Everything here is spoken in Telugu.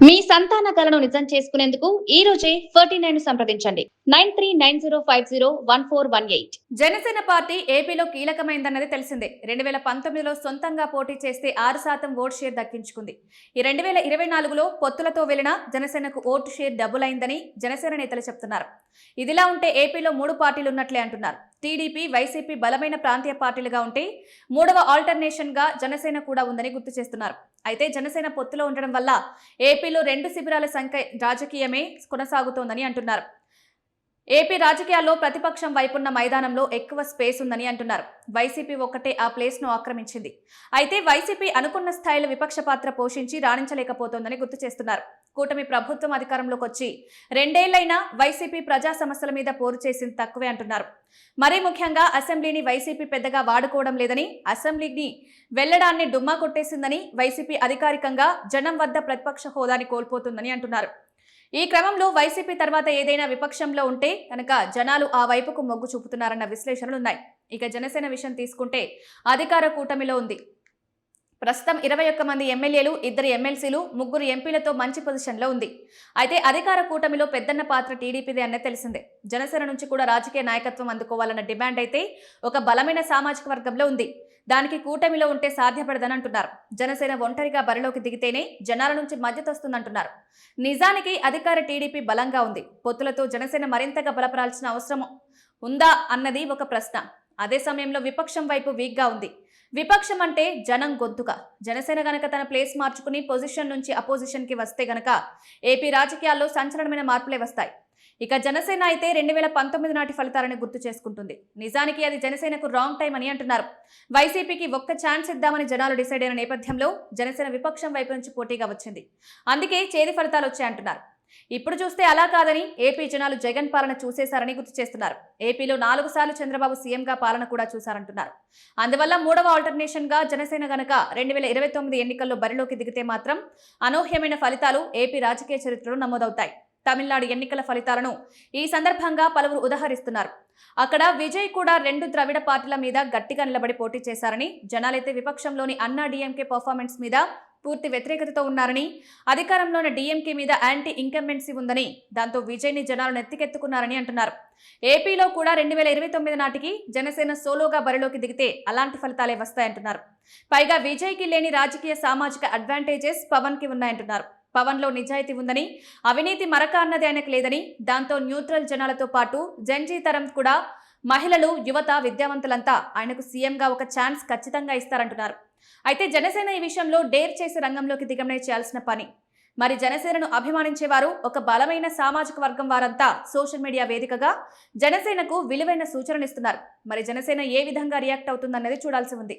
మీ సంతాన కలను నిజం చేసుకునేందుకు ఈ రోజే 49 సంప్రదించండి 9390501418. జనసేన పార్టీ ఏపీలో కీలకమైందన్నది తెలిసిందే. 2019లో సొంతంగా పోటీ చేస్తే 6% ఓటు షేర్ దక్కించుకుంది. ఈ 2024లో పొత్తులతో వెళ్లిన జనసేనకు ఓటు షేర్ డబుల్ అయిందని జనసేన నేతలు చెప్తున్నారు. ఇదిలా ఉంటే ఏపీలో 3 పార్టీలు ఉన్నట్లే అంటున్నారు. టీడీపీ, వైసీపీ బలమైన ప్రాంతీయ పార్టీలుగా ఉంటే మూడవ ఆల్టర్నేషన్ గా జనసేన కూడా ఉందని గుర్తు చేస్తున్నారు. అయితే జనసేన పొత్తులో ఉండడం వల్ల ఏపీలో 2 శిబిరాల సంఖ్య రాజకీయమే కొనసాగుతోందని అంటున్నారు. ఏపీ రాజకీయాల్లో ప్రతిపక్షం వైపున్న మైదానంలో ఎక్కువ స్పేస్ ఉందని అంటున్నారు. వైసీపీ ఒక్కటే ఆ ప్లేస్ ను ఆక్రమించింది. అయితే వైసీపీ అనుకున్న స్థాయిలో విపక్ష పాత్ర పోషించి రాణించలేకపోతోందని గుర్తు చేస్తున్నారు. కూటమి ప్రభుత్వం అధికారంలోకి వచ్చి 2 ఏళ్లైనా వైసీపీ ప్రజా సమస్యల మీద పోరు చేసింది తక్కువే అంటున్నారు. మరీ ముఖ్యంగా అసెంబ్లీని వైసీపీ పెద్దగా వాడుకోవడం లేదని, అసెంబ్లీని వెళ్లడాన్ని డుమ్మా కొట్టేసిందని, వైసీపీ అధికారికంగా జనం వద్ద ప్రతిపక్ష హోదాని కోల్పోతుందని అంటున్నారు. ఈ క్రమంలో వైసీపీ తర్వాత ఏదైనా విపక్షంలో ఉంటే కనుక జనాలు ఆ వైపుకు మొగ్గు చూపుతున్నారన్న విశ్లేషణలున్నాయి. ఇక జనసేన విషయం తీసుకుంటే అధికార కూటమిలో ఉంది. ప్రస్తుతం 21 మంది ఎమ్మెల్యేలు, 2 ఎమ్మెల్సీలు, 3 ఎంపీలతో మంచి పొజిషన్లో ఉంది. అయితే అధికార కూటమిలో పెద్దన్న పాత్ర టీడీపీదే అన్నది తెలిసిందే. జనసేన నుంచి కూడా రాజకీయ నాయకత్వం అందుకోవాలన్న డిమాండ్ అయితే ఒక బలమైన సామాజిక వర్గంలో ఉంది. దానికి కూటమిలో ఉంటే సాధ్యపడదని అంటున్నారు. జనసేన ఒంటరిగా బరిలోకి దిగితేనే జనాల నుంచి మద్దతు వస్తుందంటున్నారు. నిజానికి అధికార టీడీపీ బలంగా ఉంది. పొత్తులతో జనసేన మరింతగా బలపరాల్సిన అవసరం ఉందా అన్నది ఒక ప్రశ్న. అదే సమయంలో విపక్షం వైపు వీక్గా ఉంది. విపక్షం అంటే జనం గొంతుక. జనసేన గనక తన ప్లేస్ మార్చుకుని పొజిషన్ నుంచి అపోజిషన్ కి వస్తే గనక ఏపీ రాజకీయాల్లో సంచలనమైన మార్పులే వస్తాయి. ఇక జనసేన అయితే 2019 నాటి ఫలితాలను గుర్తు చేసుకుంటుంది. నిజానికి అది జనసేనకు రాంగ్ టైం అని అంటున్నారు. వైసీపీకి ఒక్క ఛాన్స్ ఇద్దామని జనాలు డిసైడ్ అయిన నేపథ్యంలో జనసేన విపక్షం వైపు నుంచి పోటీగా వచ్చింది. అందుకే చేదు ఫలితాలు వచ్చాయంటున్నారు. ఇప్పుడు చూస్తే అలా కాదని ఏపీ జనాలు జగన్ పాలన చూసేశారని గుర్తు చేస్తున్నారు. ఏపీలో 4 సార్లు చంద్రబాబు సీఎంగా పాలన కూడా చూశారంటున్నారు. అందువల్ల మూడవ ఆల్టర్నేషన్ గా జనసేన గనక 2029 ఎన్నికల్లో బరిలోకి దిగితే మాత్రం అనూహ్యమైన ఫలితాలు ఏపీ రాజకీయ చరిత్రలో నమోదవుతాయి. తమిళనాడు ఎన్నికల ఫలితాలను ఈ సందర్భంగా పలువురు ఉదహరిస్తున్నారు. అక్కడ విజయ్ కూడా 2 ద్రవిడ పార్టీల మీద గట్టిగా నిలబడి పోటీ చేశారని, జనాలైతే విపక్షంలోని అన్నా డీఎంకే పర్ఫార్మెన్స్ మీద పూర్తి వ్యతిరేకతతో ఉన్నారని, అధికారంలోని డీఎంకే మీద యాంటీ ఇంకంబెన్సీ ఉందని, దాంతో విజయ్ ని జనాలు నెత్తికెత్తుకున్నారని అంటున్నారు. ఏపీలో కూడా 2029 నాటికి జనసేన సోలోగా బరిలోకి దిగితే అలాంటి ఫలితాలే వస్తాయంటున్నారు. పైగా విజయ్ కి లేని రాజకీయ సామాజిక అడ్వాంటేజెస్ పవన్ కి ఉన్నాయంటున్నారు. పవన్ లో నిజాయితీ ఉందని, అవినీతి మరక అన్నది ఆయనకు లేదని, దాంతో న్యూట్రల్ జనాలతో పాటు జెన్జీ తరం కూడా మహిళలు, యువత, విద్యావంతులంతా ఆయనకు సీఎంగా ఒక ఛాన్స్ ఖచ్చితంగా ఇస్తారంటున్నారు. అయితే జనసేన ఈ విషయంలో డేర్ చేసి రంగంలోకి దిగమనే చేయాల్సిన పని. మరి జనసేనను అభిమానించేవారు, ఒక బలమైన సామాజిక వర్గం వారంతా సోషల్ మీడియా వేదికగా జనసేనకు విలువైన సూచనలు ఇస్తున్నారు. మరి జనసేన ఏ విధంగా రియాక్ట్ అవుతుందన్నది చూడాల్సి ఉంది.